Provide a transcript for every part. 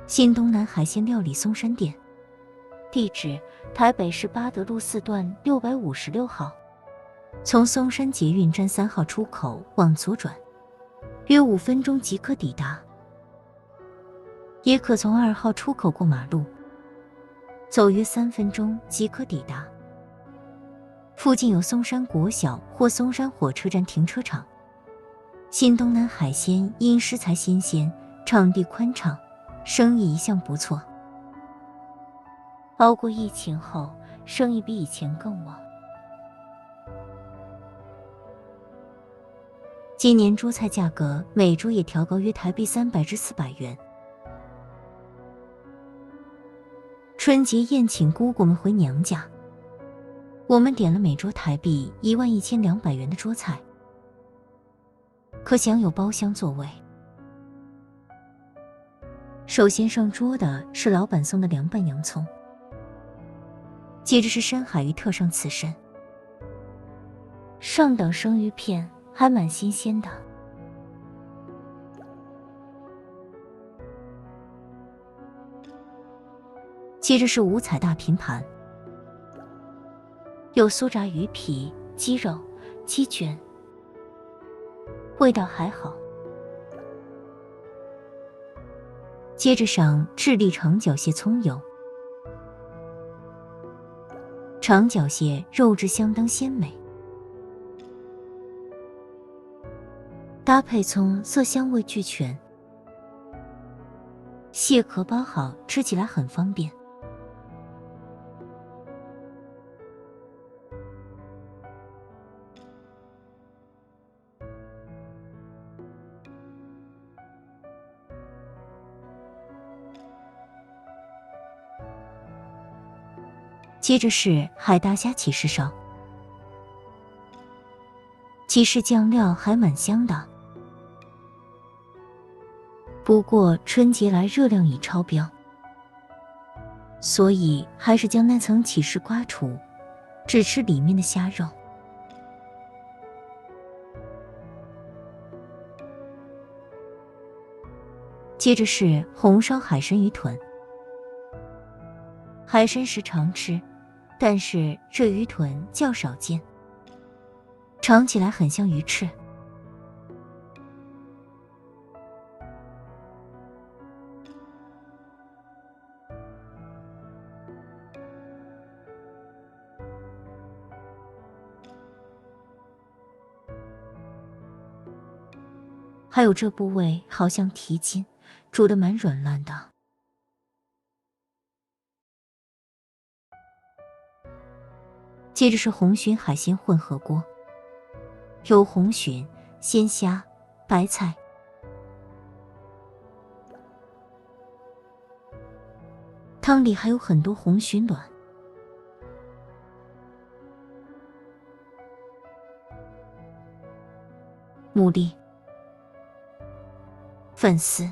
新东南海鲜料理松山店，地址台北市八德路4段656号。从松山捷运站3号出口往左转，约5分钟即可抵达。也可从2号出口过马路，走约3分钟即可抵达。附近有松山国小或松山火车站停车场。新东南海鲜因食材新鲜，场地宽敞，生意一向不错。熬过疫情后，生意比以前更旺。今年桌菜价格每桌也调高约台币300至400元。春节宴请姑姑们回娘家，我们点了每桌台币11200元的桌菜，可享有包厢座位。首先上桌的是老板送的凉拌洋葱，接着是深海鱼特上刺身，上等生鱼片还蛮新鲜的。接着是五彩大拼盘，有酥炸鱼皮、鸡肉、鸡卷，味道还好。接着上智利长脚蟹葱油，长脚蟹肉质相当鲜美，搭配葱色香味俱全，蟹壳包好，吃起来很方便。接着是海大虾起司烧，起司酱料还蛮香的，不过春节来热量已超标，所以还是将那层起司刮除，只吃里面的虾肉。接着是红烧海参鱼臀，海参时常吃，但是这鱼臀较少见，尝起来很像鱼翅。还有这部位好像蹄筋，煮得蛮软烂的。接着是红鲟海鲜混合锅，有红鲟、鲜虾、白菜，汤里还有很多红鲟卵。牡蛎、粉丝，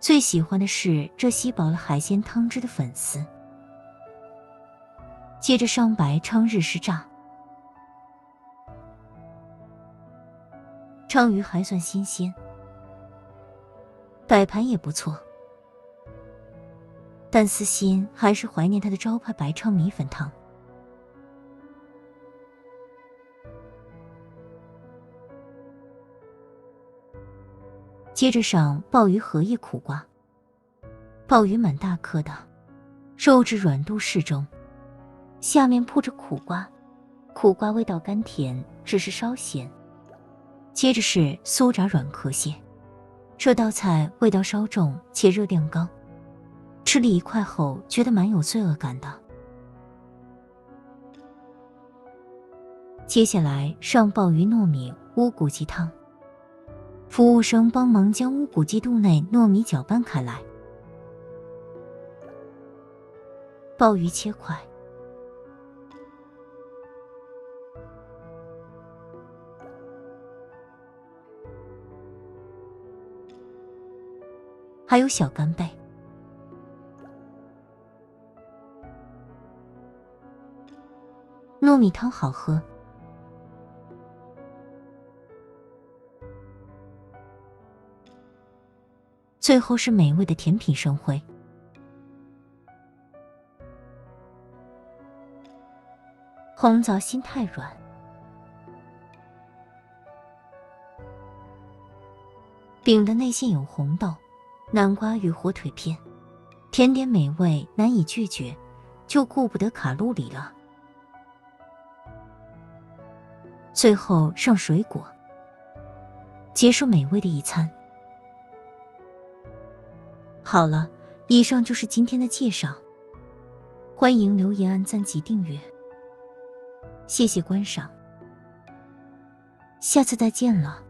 最喜欢的是这吸饱了海鲜汤汁的粉丝。接着上白鲳日式炸，鲳鱼还算新鲜，摆盘也不错，但私心还是怀念它的招牌白鲳米粉汤。接着上鲍鱼荷叶苦瓜，鲍鱼蛮大颗的，肉质软度适中，下面铺着苦瓜，苦瓜味道甘甜，只是稍咸。接着是酥炸软壳蟹，这道菜味道稍重且热量高，吃了一块后觉得蛮有罪恶感的。接下来上鲍鱼糯米乌骨鸡汤，服务生帮忙将乌骨鸡肚内糯米搅拌开来，鲍鱼切块，还有小干贝。糯米汤好喝，最后是美味的甜品盛会。红枣心太软，饼的内馅有红豆、南瓜与火腿片，甜点美味难以拒绝，就顾不得卡路里了。最后上水果，结束美味的一餐。好了，以上就是今天的介绍，欢迎留言、按赞及订阅，谢谢观赏，下次再见了。